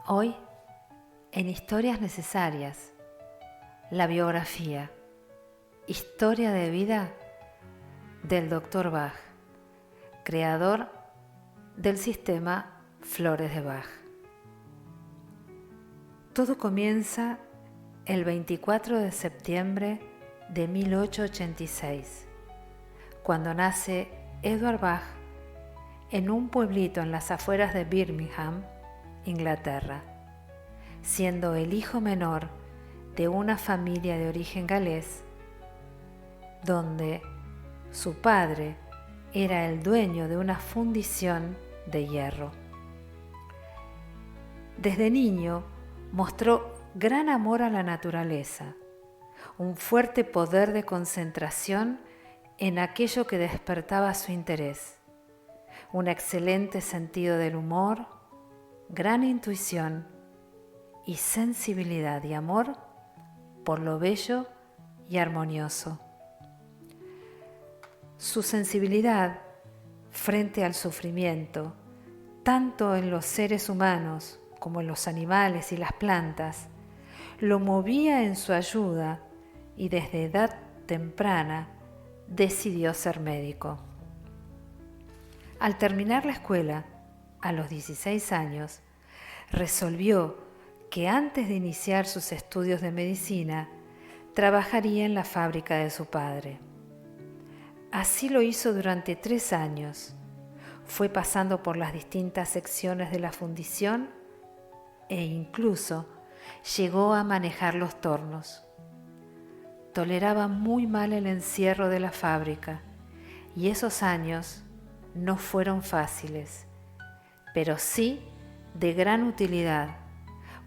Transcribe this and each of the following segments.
Hoy, en Historias Necesarias, la biografía, historia de vida del Dr. Bach, creador del sistema Flores de Bach. Todo comienza el 24 de septiembre de 1886, cuando nace Edward Bach en un pueblito en las afueras de Birmingham, Inglaterra, siendo el hijo menor de una familia de origen galés, donde su padre era el dueño de una fundición de hierro. Desde niño mostró gran amor a la naturaleza, un fuerte poder de concentración en aquello que despertaba su interés, un excelente sentido del humor, gran intuición y sensibilidad y amor por lo bello y armonioso. Su sensibilidad frente al sufrimiento, tanto en los seres humanos como en los animales y las plantas, lo movía en su ayuda y desde edad temprana decidió ser médico. Al terminar la escuela, a los 16 años, resolvió que antes de iniciar sus estudios de medicina, trabajaría en la fábrica de su padre. Así lo hizo durante 3 años. Fue pasando por las distintas secciones de la fundición e incluso llegó a manejar los tornos. Toleraba muy mal el encierro de la fábrica y esos años no fueron fáciles, pero sí de gran utilidad,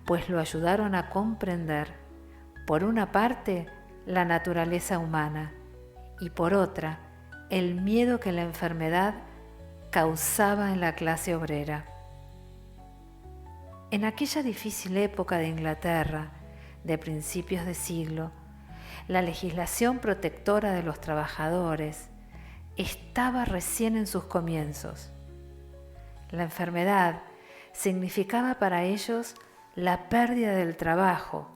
pues lo ayudaron a comprender, por una parte, la naturaleza humana y por otra, el miedo que la enfermedad causaba en la clase obrera. En aquella difícil época de Inglaterra, de principios de siglo, la legislación protectora de los trabajadores estaba recién en sus comienzos. La enfermedad significaba para ellos la pérdida del trabajo,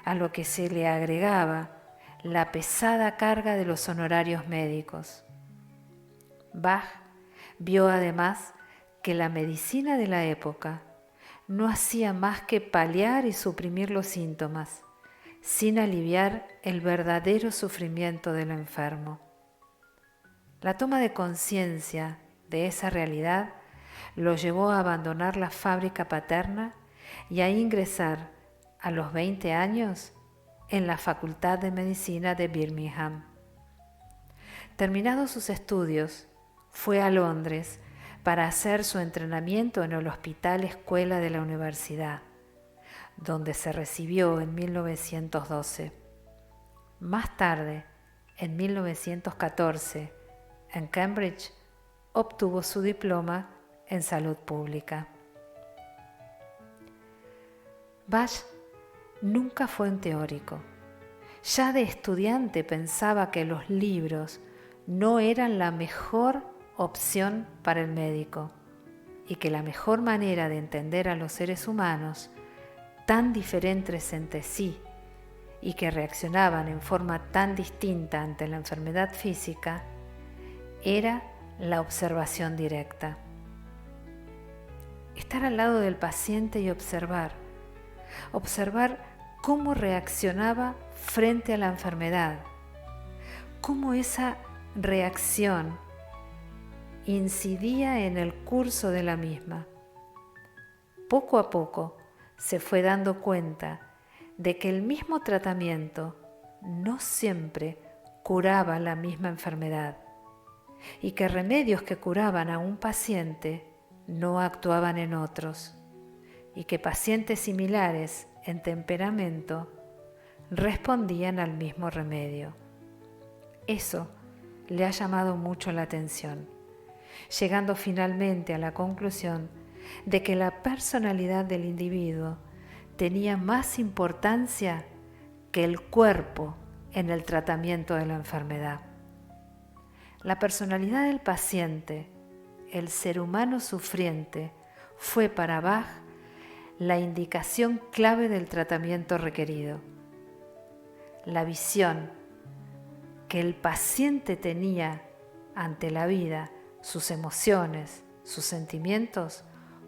a lo que se le agregaba la pesada carga de los honorarios médicos. Bach vio además que la medicina de la época no hacía más que paliar y suprimir los síntomas, sin aliviar el verdadero sufrimiento del enfermo. La toma de conciencia de esa realidad lo llevó a abandonar la fábrica paterna y a ingresar a los 20 años en la Facultad de Medicina de Birmingham. Terminados sus estudios, fue a Londres para hacer su entrenamiento en el Hospital Escuela de la Universidad, donde se recibió en 1912. Más tarde, en 1914, en Cambridge, obtuvo su diploma en salud pública. Bach nunca fue un teórico. Ya de estudiante pensaba que los libros no eran la mejor opción para el médico y que la mejor manera de entender a los seres humanos, tan diferentes entre sí y que reaccionaban en forma tan distinta ante la enfermedad física, era la observación directa. Estar al lado del paciente y observar cómo reaccionaba frente a la enfermedad, cómo esa reacción incidía en el curso de la misma. Poco a poco se fue dando cuenta de que el mismo tratamiento no siempre curaba la misma enfermedad y que remedios que curaban a un paciente no actuaban en otros y que pacientes similares en temperamento respondían al mismo remedio. Eso le ha llamado mucho la atención, llegando finalmente a la conclusión de que la personalidad del individuo tenía más importancia que el cuerpo en el tratamiento de la enfermedad. La personalidad del paciente, el ser humano sufriente, fue para Bach la indicación clave del tratamiento requerido. La visión que el paciente tenía ante la vida, sus emociones, sus sentimientos,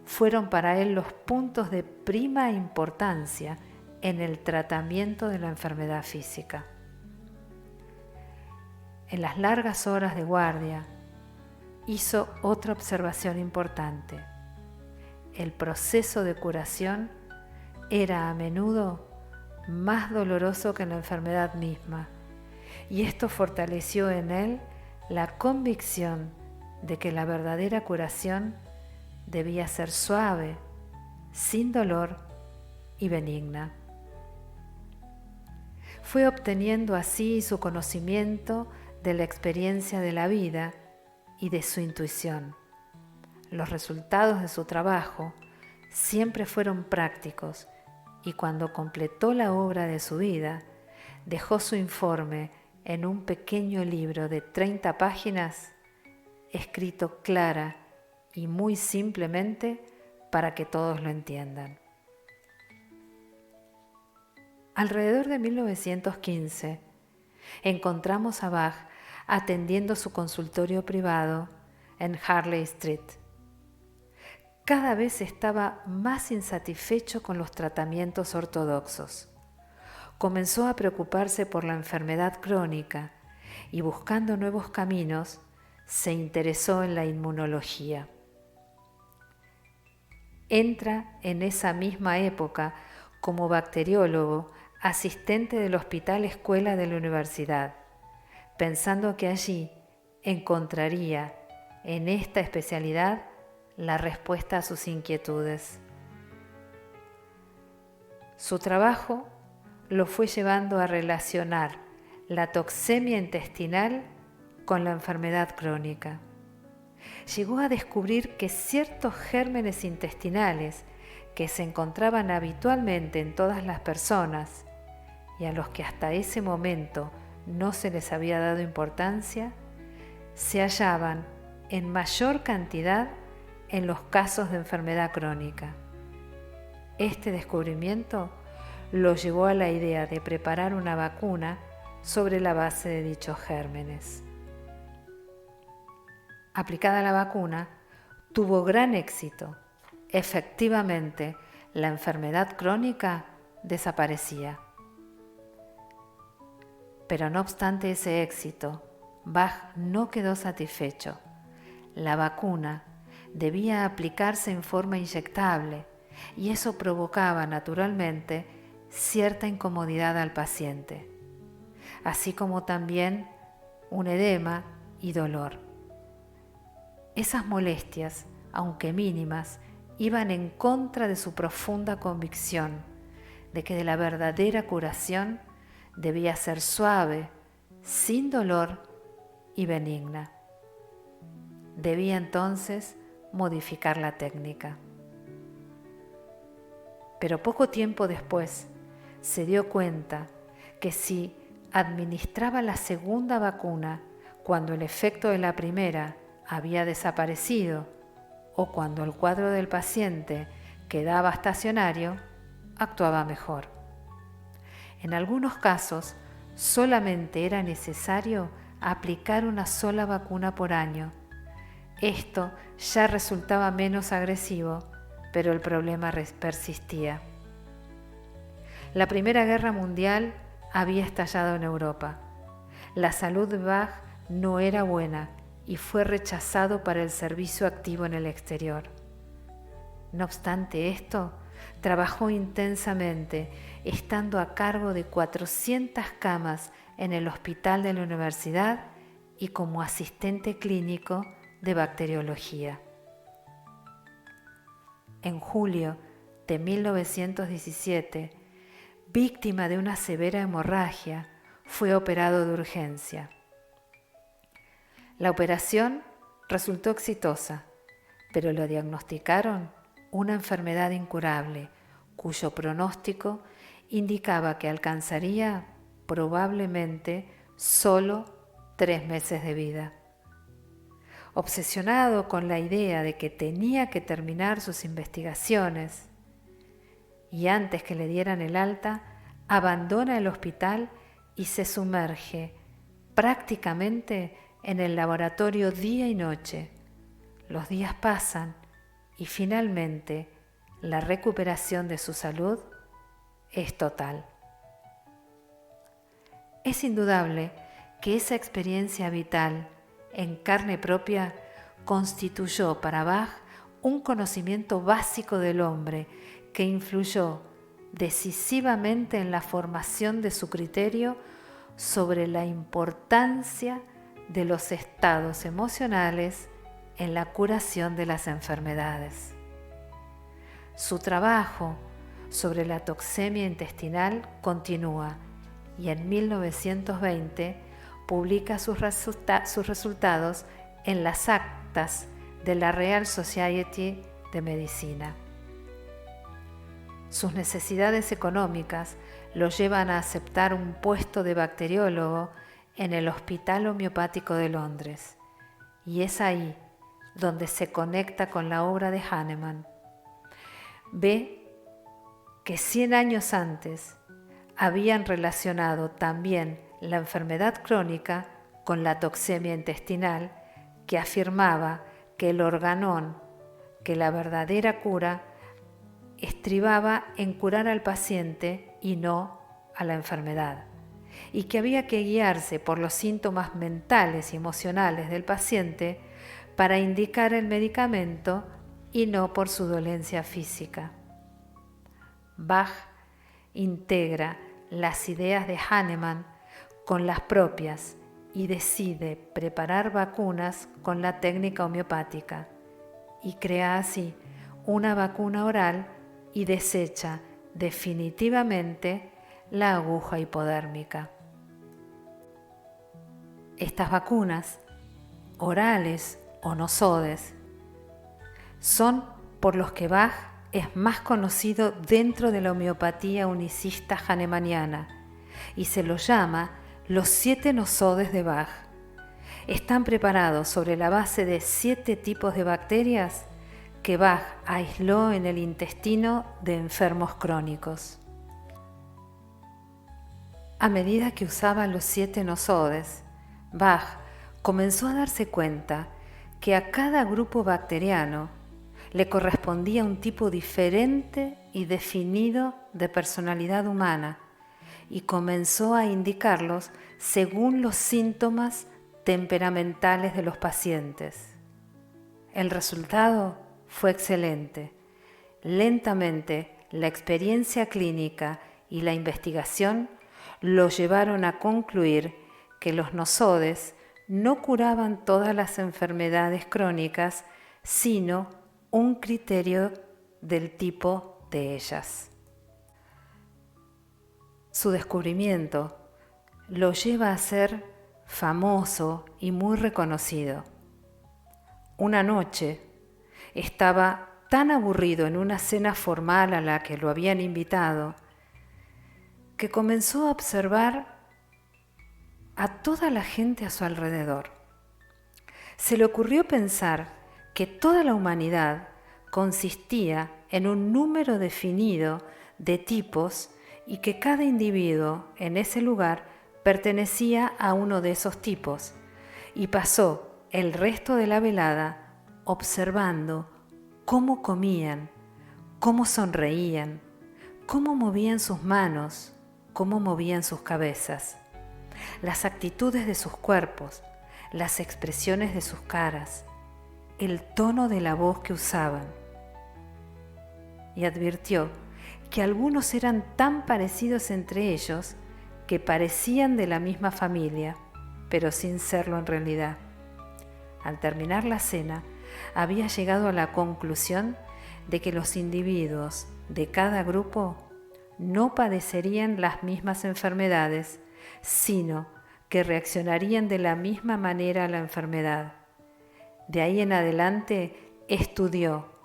fueron para él los puntos de prima importancia en el tratamiento de la enfermedad física. En las largas horas de guardia, hizo otra observación importante. El proceso de curación era a menudo más doloroso que la enfermedad misma, y esto fortaleció en él la convicción de que la verdadera curación debía ser suave, sin dolor y benigna. Fue obteniendo así su conocimiento de la experiencia de la vida y de su intuición. Los resultados de su trabajo siempre fueron prácticos y cuando completó la obra de su vida, dejó su informe en un pequeño libro de 30 páginas, escrito clara y muy simplemente para que todos lo entiendan. Alrededor de 1915, encontramos a Bach atendiendo su consultorio privado en Harley Street. Cada vez estaba más insatisfecho con los tratamientos ortodoxos. Comenzó a preocuparse por la enfermedad crónica y buscando nuevos caminos, se interesó en la inmunología. Entra en esa misma época como bacteriólogo, asistente del Hospital Escuela de la Universidad, pensando que allí encontraría en esta especialidad la respuesta a sus inquietudes. Su trabajo lo fue llevando a relacionar la toxemia intestinal con la enfermedad crónica. Llegó a descubrir que ciertos gérmenes intestinales que se encontraban habitualmente en todas las personas y a los que hasta ese momento no se les había dado importancia, se hallaban en mayor cantidad en los casos de enfermedad crónica. Este descubrimiento lo llevó a la idea de preparar una vacuna sobre la base de dichos gérmenes. Aplicada la vacuna, tuvo gran éxito. Efectivamente, la enfermedad crónica desaparecía. Pero no obstante ese éxito, Bach no quedó satisfecho. La vacuna debía aplicarse en forma inyectable y eso provocaba naturalmente cierta incomodidad al paciente, así como también un edema y dolor. Esas molestias, aunque mínimas, iban en contra de su profunda convicción de que la verdadera curación debía ser suave, sin dolor y benigna. Debía entonces modificar la técnica. Pero poco tiempo después se dio cuenta que si administraba la segunda vacuna cuando el efecto de la primera había desaparecido o cuando el cuadro del paciente quedaba estacionario, actuaba mejor. En algunos casos, solamente era necesario aplicar una sola vacuna por año. Esto ya resultaba menos agresivo, pero el problema persistía. La Primera Guerra Mundial había estallado en Europa. La salud de Bach no era buena y fue rechazado para el servicio activo en el exterior. No obstante esto, trabajó intensamente, estando a cargo de 400 camas en el hospital de la universidad y como asistente clínico de bacteriología. En julio de 1917, víctima de una severa hemorragia, fue operado de urgencia. La operación resultó exitosa, pero lo diagnosticaron una enfermedad incurable, cuyo pronóstico indicaba que alcanzaría probablemente solo 3 meses de vida. Obsesionado con la idea de que tenía que terminar sus investigaciones, y antes que le dieran el alta, abandona el hospital y se sumerge prácticamente en el laboratorio día y noche. Los días pasan y finalmente la recuperación de su salud es total. Es indudable que esa experiencia vital en carne propia constituyó para Bach un conocimiento básico del hombre que influyó decisivamente en la formación de su criterio sobre la importancia de los estados emocionales en la curación de las enfermedades. Su trabajo sobre la toxemia intestinal continúa y en 1920 publica sus resultados en las actas de la Real Society de Medicina. Sus necesidades económicas lo llevan a aceptar un puesto de bacteriólogo en el Hospital Homeopático de Londres, y es ahí donde se conecta con la obra de Hahnemann. Ve que 100 años antes habían relacionado también la enfermedad crónica con la toxemia intestinal, que afirmaba que el organón, que la verdadera cura, estribaba en curar al paciente y no a la enfermedad, y que había que guiarse por los síntomas mentales y emocionales del paciente para indicar el medicamento y no por su dolencia física. Bach integra las ideas de Hahnemann con las propias y decide preparar vacunas con la técnica homeopática y crea así una vacuna oral y desecha definitivamente la aguja hipodérmica. Estas vacunas, orales o nosodes, son por los que Bach es más conocido dentro de la homeopatía unicista hahnemanniana y se los llama los 7 nosodes de Bach. Están preparados sobre la base de 7 tipos de bacterias que Bach aisló en el intestino de enfermos crónicos. A medida que usaba los 7 nosodes, Bach comenzó a darse cuenta que a cada grupo bacteriano le correspondía un tipo diferente y definido de personalidad humana y comenzó a indicarlos según los síntomas temperamentales de los pacientes. El resultado fue excelente. Lentamente, la experiencia clínica y la investigación lo llevaron a concluir que los nosodes no curaban todas las enfermedades crónicas, sino un criterio del tipo de ellas. Su descubrimiento lo lleva a ser famoso y muy reconocido. Una noche estaba tan aburrido en una cena formal a la que lo habían invitado que comenzó a observar a toda la gente a su alrededor. Se le ocurrió pensar que toda la humanidad consistía en un número definido de tipos y que cada individuo en ese lugar pertenecía a uno de esos tipos, y pasó el resto de la velada observando cómo comían, cómo sonreían, cómo movían sus manos, cómo movían sus cabezas, las actitudes de sus cuerpos, las expresiones de sus caras, el tono de la voz que usaban. Y advirtió que algunos eran tan parecidos entre ellos que parecían de la misma familia, pero sin serlo en realidad. Al terminar la cena, había llegado a la conclusión de que los individuos de cada grupo no padecerían las mismas enfermedades, sino que reaccionarían de la misma manera a la enfermedad. De ahí en adelante estudió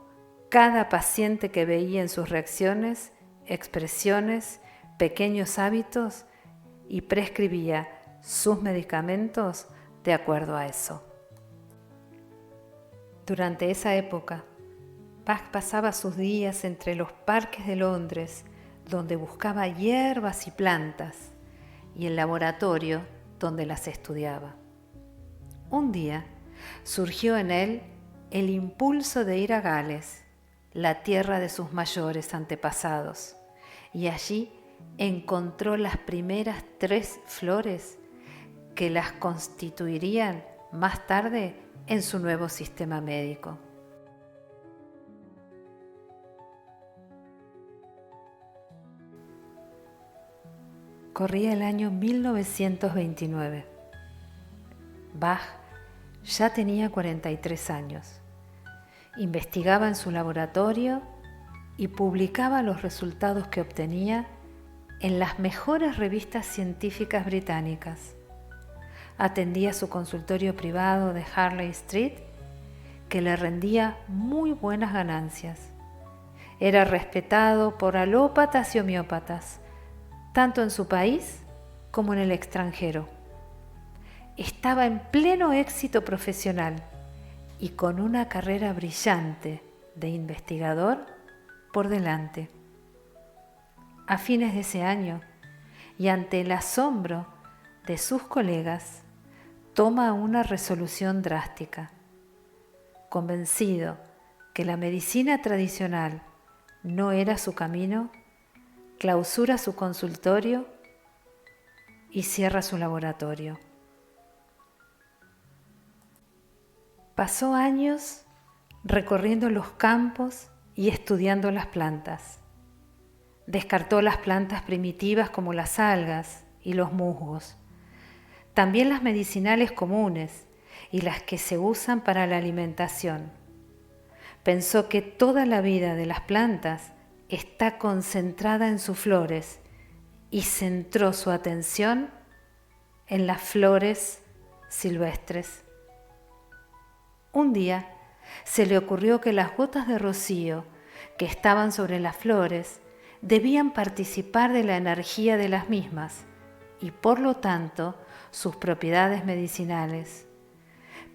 cada paciente que veía en sus reacciones, expresiones, pequeños hábitos y prescribía sus medicamentos de acuerdo a eso. Durante esa época, Bach pasaba sus días entre los parques de Londres, donde buscaba hierbas y plantas, y el laboratorio donde las estudiaba. Un día surgió en él el impulso de ir a Gales, la tierra de sus mayores antepasados, y allí encontró las primeras 3 flores que las constituirían más tarde en su nuevo sistema médico. Corría el año 1929. Bach ya tenía 43 años. Investigaba en su laboratorio y publicaba los resultados que obtenía en las mejores revistas científicas británicas. Atendía su consultorio privado de Harley Street, que le rendía muy buenas ganancias. Era respetado por alópatas y homeópatas, tanto en su país como en el extranjero. Estaba en pleno éxito profesional y con una carrera brillante de investigador por delante. A fines de ese año, y ante el asombro de sus colegas, toma una resolución drástica. Convencido que la medicina tradicional no era su camino, clausura su consultorio y cierra su laboratorio. Pasó años recorriendo los campos y estudiando las plantas. Descartó las plantas primitivas como las algas y los musgos, también las medicinales comunes y las que se usan para la alimentación. Pensó que toda la vida de las plantas está concentrada en sus flores y centró su atención en las flores silvestres. Un día se le ocurrió que las gotas de rocío que estaban sobre las flores debían participar de la energía de las mismas y por lo tanto sus propiedades medicinales.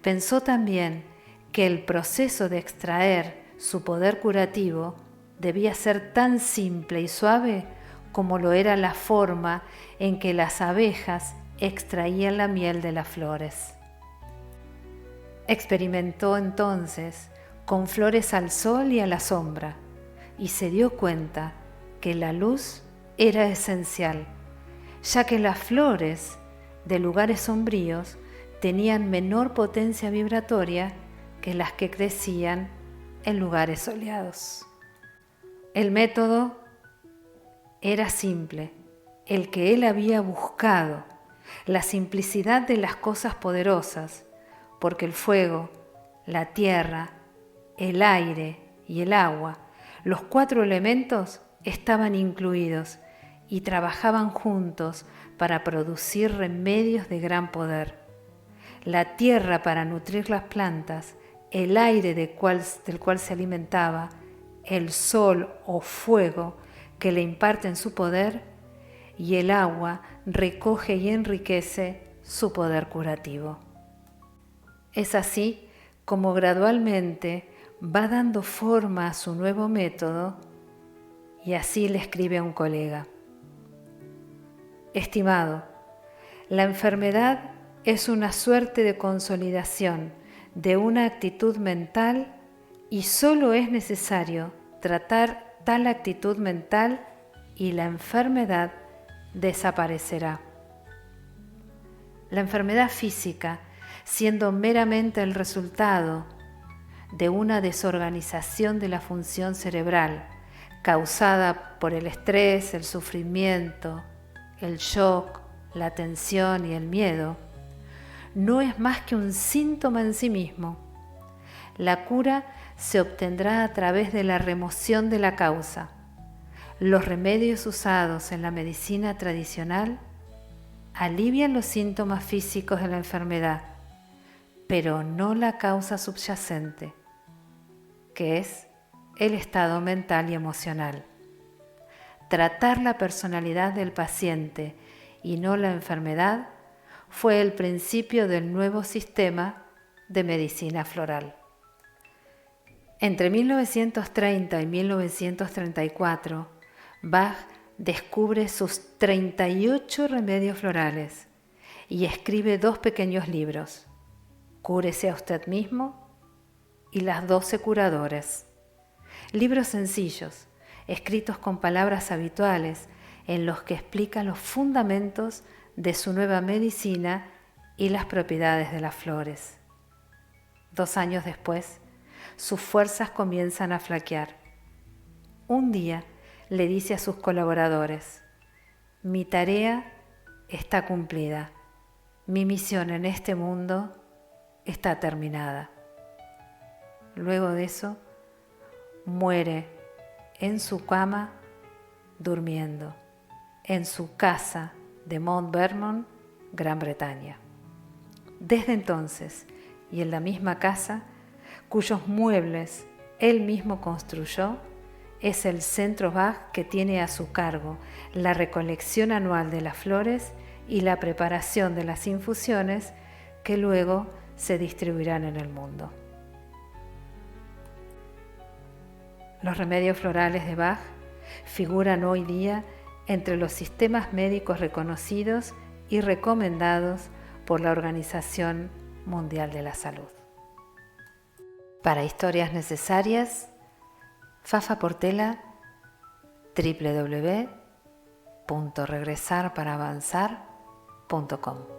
Pensó también que el proceso de extraer su poder curativo debía ser tan simple y suave como lo era la forma en que las abejas extraían la miel de las flores. Experimentó entonces con flores al sol y a la sombra y se dio cuenta que la luz era esencial, ya que las flores de lugares sombríos tenían menor potencia vibratoria que las que crecían en lugares soleados. El método era simple, el que él había buscado, la simplicidad de las cosas poderosas, porque el fuego, la tierra, el aire y el agua, los 4 elementos estaban incluidos y trabajaban juntos para producir remedios de gran poder. La tierra para nutrir las plantas, el aire del cual se alimentaba, el sol o fuego que le imparten su poder, y el agua recoge y enriquece su poder curativo. Es así como gradualmente va dando forma a su nuevo método y así le escribe a un colega: Estimado, la enfermedad es una suerte de consolidación de una actitud mental y solo es necesario tratar tal actitud mental y la enfermedad desaparecerá. La enfermedad física, siendo meramente el resultado de una desorganización de la función cerebral causada por el estrés, el sufrimiento, el shock, la tensión y el miedo, no es más que un síntoma en sí mismo. La cura se obtendrá a través de la remoción de la causa. Los remedios usados en la medicina tradicional alivian los síntomas físicos de la enfermedad, pero no la causa subyacente, que es el estado mental y emocional. Tratar la personalidad del paciente y no la enfermedad fue el principio del nuevo sistema de medicina floral. Entre 1930 y 1934, Bach descubre sus 38 remedios florales y escribe 2 pequeños libros, Cúrese a usted mismo y Las 12 curadores. Libros sencillos, escritos con palabras habituales, en los que explica los fundamentos de su nueva medicina y las propiedades de las flores. 2 años después, sus fuerzas comienzan a flaquear. Un día le dice a sus colaboradores: mi tarea está cumplida, mi misión en este mundo está terminada. Luego de eso, muere en su cama durmiendo, en su casa de Mount Vernon, Gran Bretaña. Desde entonces, y en la misma casa, cuyos muebles él mismo construyó, es el Centro Bach que tiene a su cargo la recolección anual de las flores y la preparación de las infusiones que luego se distribuirán en el mundo. Los remedios florales de Bach figuran hoy día entre los sistemas médicos reconocidos y recomendados por la Organización Mundial de la Salud. Para historias necesarias, Fafa Portela, www.regresarparavanzar.com.